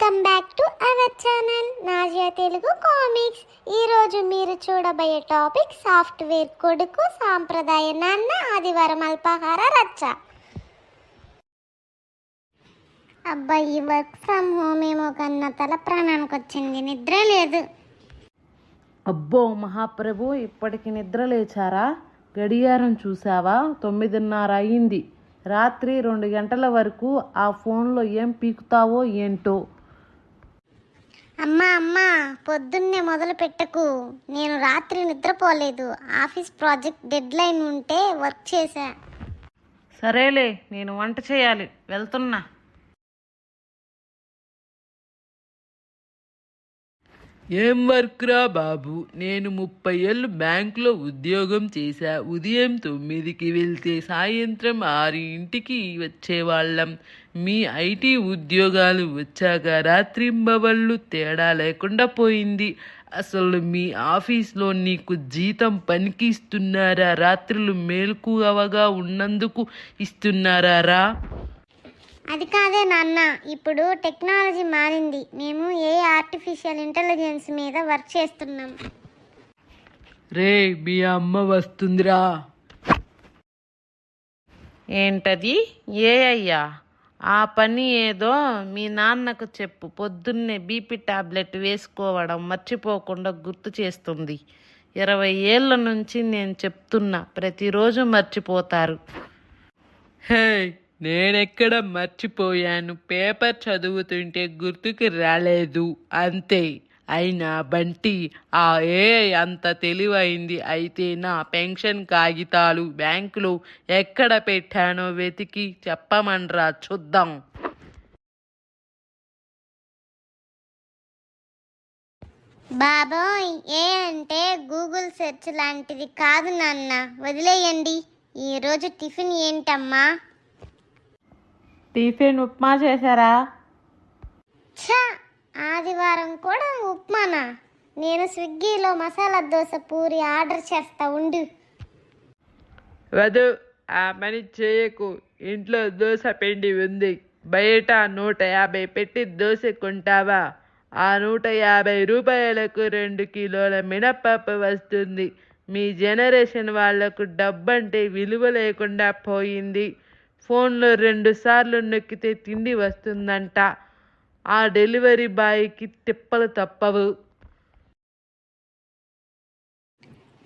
Welcome back to our channel Nazia Telugu comics. ఈరోజు మీరు చూడబోయే టాపిక్ సాఫ్ట్వేర్ కొడుకు సాంప్రదాయ నాన్న ఆదివారం అల్పాహార రచ్చ. అబ్బాయి వర్క్ ఫ్రమ్ హోమ్ ఏమో కన్నా తల ప్రాణానికి వచ్చింది, నిద్ర లేదు. అబ్బో మహాప్రభు, ఇప్పటికి నిద్ర లేచారా? గడియారం చూసావా? 9:30 అయింది. రాత్రి 2 గంటల వరకు ఆ ఫోన్లో ఏం పీకుతావో ఏంటో. అమ్మా పొద్దున్నే మొదలు పెట్టకు. నేను రాత్రి నిద్రపోలేదు. ఆఫీస్ ప్రాజెక్ట్ డెడ్ లైన్ ఉంటే వర్క్ చేశా. సరేలే, నేను వంట చేయాలి, వెళ్తున్నా. ఏం వర్క్ రా బాబు? నేను 30 ఏళ్ళు బ్యాంకులో ఉద్యోగం చేశా. ఉదయం 9కి వెళ్తే సాయంత్రం 6ంటికి వచ్చేవాళ్ళం. మీ ఐటీ ఉద్యోగాలు వచ్చాక రాత్రింబవళ్ళు తేడా లేకుండా పోయింది. అసలు మీ ఆఫీస్లో నీకు జీతం పనికి ఇస్తున్నారా? రాత్రులు మేల్కువగా ఉన్నందుకు ఇస్తున్నారా? అది కాదే నాన్న, ఇప్పుడు టెక్నాలజీ మారింది. మేము ఆర్టిఫిషియల్ ఇంటెలిజెన్స్ మీద వర్క్ చేస్తున్నాం. రే, మీ అమ్మ వస్తుందిరా. ఏంటది? అయ్యా, ఆ పని ఏదో మీ నాన్నకు చెప్పు. పొద్దున్నే బీపీ టాబ్లెట్ వేసుకోవడం మర్చిపోకుండా గుర్తు చేస్తుంది. 20 ఏళ్ళ నుంచి నేను చెప్తున్నా, ప్రతిరోజు మర్చిపోతారు. హే, నేనెక్కడ మర్చిపోయాను? పేపర్ చదువుతుంటే గుర్తుకు రాలేదు అంతే. అయినా బంటి, ఆ ఏఐ అంత తెలివైంది అయితే నా పెన్షన్ కాగితాలు బ్యాంకులో ఎక్కడ పెట్టానో వెతికి చెప్పమనరా చూద్దాం. బాబోయ్, అంటే గూగుల్ సెర్చ్ లాంటిది కాదు నాన్న, వదిలేయండి. ఈరోజు టిఫిన్ ఏంటమ్మా? టిఫిన్ ఉప్మా చేశారా? ఛా, ఆదివారం కూడా ఉప్మానా? నేను స్విగ్గీలో మసాలా దోశ పూరి ఆర్డర్ చేస్తా ఉండు. వద్దు, ఆ పని చేయకు. ఇంట్లో దోశ పిండి ఉంది. బయట 150 పెట్టి దోశ కొంటావా? ఆ 150 రూపాయలకు 2 కిలోల మినప్పప్పు వస్తుంది. మీ జనరేషన్ వాళ్లకు డబ్బంటే విలువ లేకుండా పోయింది. ఫోన్లో 2 సార్లు నొక్కితే తిండి వస్తుందంట. ఆ డెలివరీ బాయ్కి తిప్పలు తప్పవు.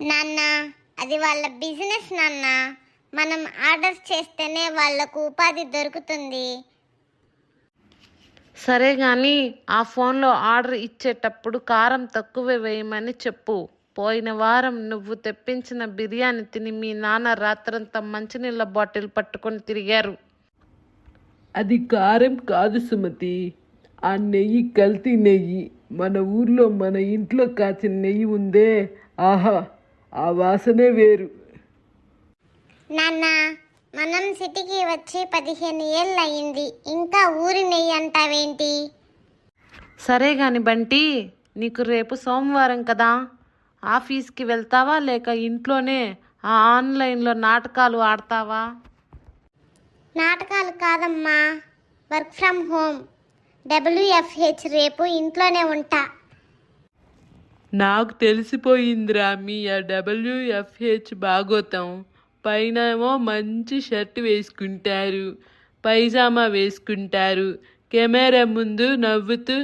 నాన్న, అది వాళ్ళ బిజినెస్ నాన్న. మనం ఆర్డర్ చేస్తేనే వాళ్లకు ఉపాధి దొరుకుతుంది. సరే కానీ ఆ ఫోన్లో ఆర్డర్ ఇచ్చేటప్పుడు కారం తక్కువ వేయమని చెప్పు. పోయిన వారం నువ్వు తెప్పించిన బిర్యానీ తిని మీ నాన్న రాత్రంతా మంచినీళ్ళ బాటిల్ పట్టుకొని తిరిగారు. అది కారం కాదు సుమతి, ఆ నెయ్యి కల్తీ నెయ్యి. మన ఊర్లో మన ఇంట్లో కాచిన నెయ్యి ఉందే, ఆహా, ఆ వాసనే వేరు. నాన్న, మనం సిటీకి వచ్చి 15 ఏళ్ళు అయింది, ఇంకా ఊరి నెయ్యి అంటావేంటి? సరే గాని బంటి, నీకు రేపు సోమవారం కదా, ఆఫీస్కి వెళ్తావా లేక ఇంట్లోనే ఆ ఆన్లైన్లో నాటకాలు ఆడతావా? నాటకాలు కాదమ్మా, వర్క్ ఫ్రమ్ హోమ్. WFH, రేపు ఇంట్లోనే ఉంటా. నాకు తెలిసిపోయిందిరా మీ WFH బాగోతాం. పైనేమో మంచి షర్ట్ వేసుకుంటారు, పైజామా వేసుకుంటారు, కెమెరా ముందు నవ్వుతూ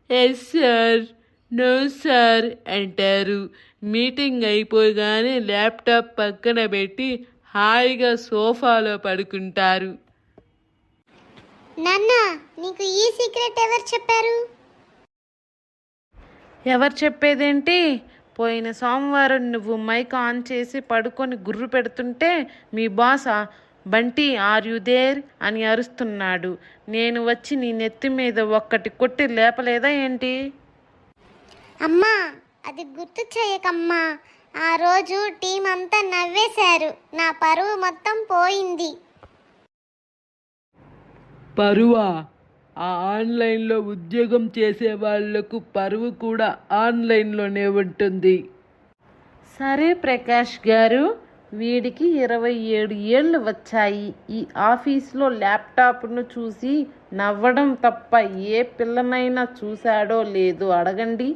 ఎస్ సార్, నో సార్ అంటారు. మీటింగ్ అయిపోగానే ల్యాప్టాప్ పక్కన పెట్టి హాయిగా సోఫాలో పడుకుంటారు. నాన్న, నీకు ఈ సీక్రెట్ ఎవరు చెప్పారు? ఎవరు చెప్పేదేంటి? పోయిన సోమవారం నువ్వు మైక్ ఆన్ చేసి పడుకొని గుర్రు పెడుతుంటే మీ boss Bunty are you there అని అరుస్తున్నాడు. నేను వచ్చి నీ నెత్తి మీద ఒక్కటి కొట్టి లేపలేదా ఏంటి? అమ్మా, అది గుర్తు చేయకమ్మా. ఆ రోజు టీం అంతా నవ్వేశారు. నా పరువు మొత్తం పోయింది. పరువా? ఆ ఆన్లైన్లో ఉద్యోగం చేసే వాళ్లకు పరువు కూడా ఆన్లైన్లోనే ఉంటుంది. సరే ప్రకాష్ గారు, వీడికి 27 ఏళ్ళు వచ్చాయి. ఈ ఆఫీస్లో ల్యాప్టాప్ను చూసి నవ్వడం తప్ప ఏ పిల్లనైనా చూశాడో లేదో అడగండి.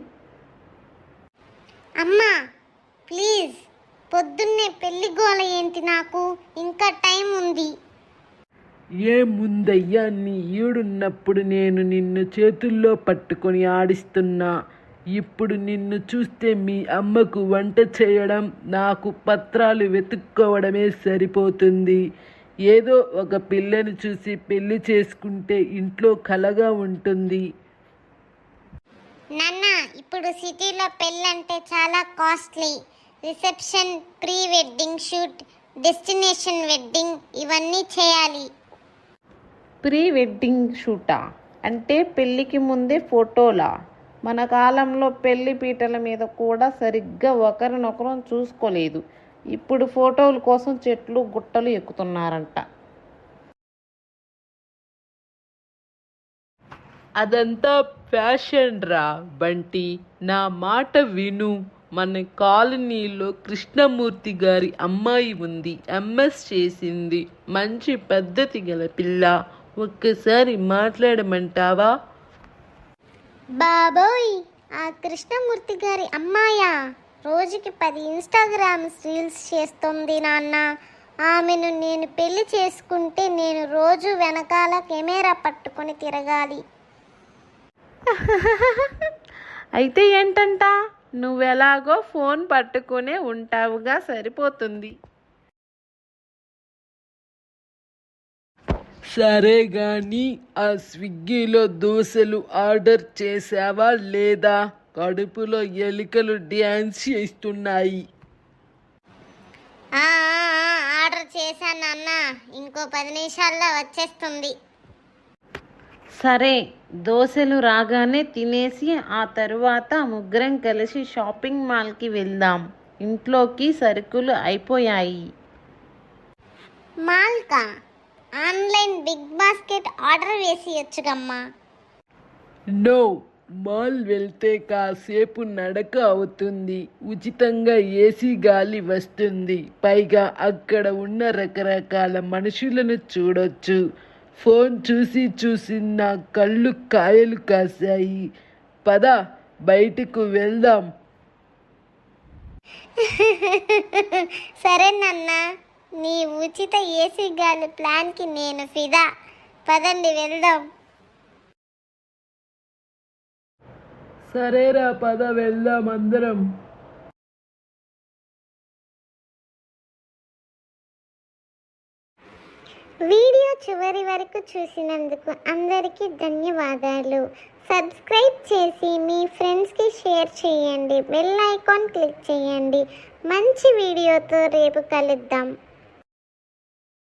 అమ్మా ప్లీజ్, పొద్దున్నే పెళ్లి గోల ఏంటి? నాకు ఇంకా టైం ఉంది. ఏముందయ్యా, నీ ఈడున్నప్పుడు నేను నిన్ను చేతుల్లో పట్టుకొని ఆడిస్తున్నా. ఇప్పుడు నిన్ను చూస్తే మీ అమ్మకు వంట చేయడం, నాకు పత్రాలు వెతుక్కోవడమే సరిపోతుంది. ఏదో ఒక పిల్లని చూసి పెళ్లి చేసుకుంటే ఇంట్లో కలగా ఉంటుంది. నాన్న, ఇప్పుడు సిటీలో పెళ్ళంటే చాలా costly. Reception, pre wedding shoot, destination wedding ఇవన్నీ చేయాలి. ప్రీ వెడ్డింగ్ షూటా? అంటే పెళ్ళికి ముందే ఫోటోలా? మన కాలంలో పెళ్లి పీటల మీద కూడా సరిగ్గా ఒకరినొకరు చూసుకోలేదు. ఇప్పుడు ఫోటోల కోసం చెట్లు గుట్టలు ఎక్కుతున్నారంట. అదంతా ఫ్యాషన్ రా బంటి, నా మాట విను. మన కాలనీలో కృష్ణమూర్తి గారి అమ్మాయి ఉంది, ఎంఎస్ చేసింది. మంచి పద్ధతి గల పిల్ల. ఒక్కసారి మాట్లాడమంటావా? బాబోయ్, ఆ కృష్ణమూర్తి గారి అమ్మాయా? రోజుకి 10 ఇన్స్టాగ్రామ్ రీల్స్ చేస్తుంది నాన్న. ఆమెను నేను పెళ్లి చేసుకుంటే నేను రోజు వెనకాల కెమెరా పట్టుకొని తిరగాలి. అయితే ఏంటంట, నువ్వెలాగో ఫోన్ పట్టుకునే ఉంటావుగా, సరిపోతుంది. సరే గాని ఆ స్విగ్గీలో దోశలు ఆర్డర్ చేసావా లేదా? కడుపులో ఎలుకలు డ్యాన్స్ చేస్తున్నాయి. ఆర్డర్ చేశాను నాన్న, ఇంకో 10 నిమిషాల్లో వచ్చేస్తుంది. సరే, దోశలు రాగానే తినేసి ఆ తరువాత ముగ్గురం కలిసి షాపింగ్ మాల్కి వెళ్దాం. ఇంట్లోకి సరుకులు అయిపోయాయి. మాల్కా? ఆన్లైన్ బిగ్ బాస్కెట్ ఆర్డర్ వేసియొచ్చుగమ్మా. నో, మాల్ వెళ్తే కాసేపు నడక అవుతుంది, ఉచితంగా ఏసీ గాలి వస్తుంది, పైగా అక్కడ ఉన్న రకరకాల మనుషులను చూడొచ్చు. ఫోన్ చూసి చూసి నా కళ్ళు కాయలు కాశాయి. పద, బయటకు వెళ్దాం. సరే నాన్న, నీ ఉచిత ఏసీ గాలి ప్లాన్కి నేను ఫిదా. పదండి వెళ్దాం. సరేరా, పద వెళ్దాం అందరం. వీడియో చివరి వరకు చూసినందుకు అందరికీ ధన్యవాదాలు. సబ్స్క్రైబ్ చేసి మీ ఫ్రెండ్స్కి షేర్ చేయండి. బెల్ ఐకాన్ క్లిక్ చేయండి. మంచి వీడియోతో రేపు కలుద్దాం.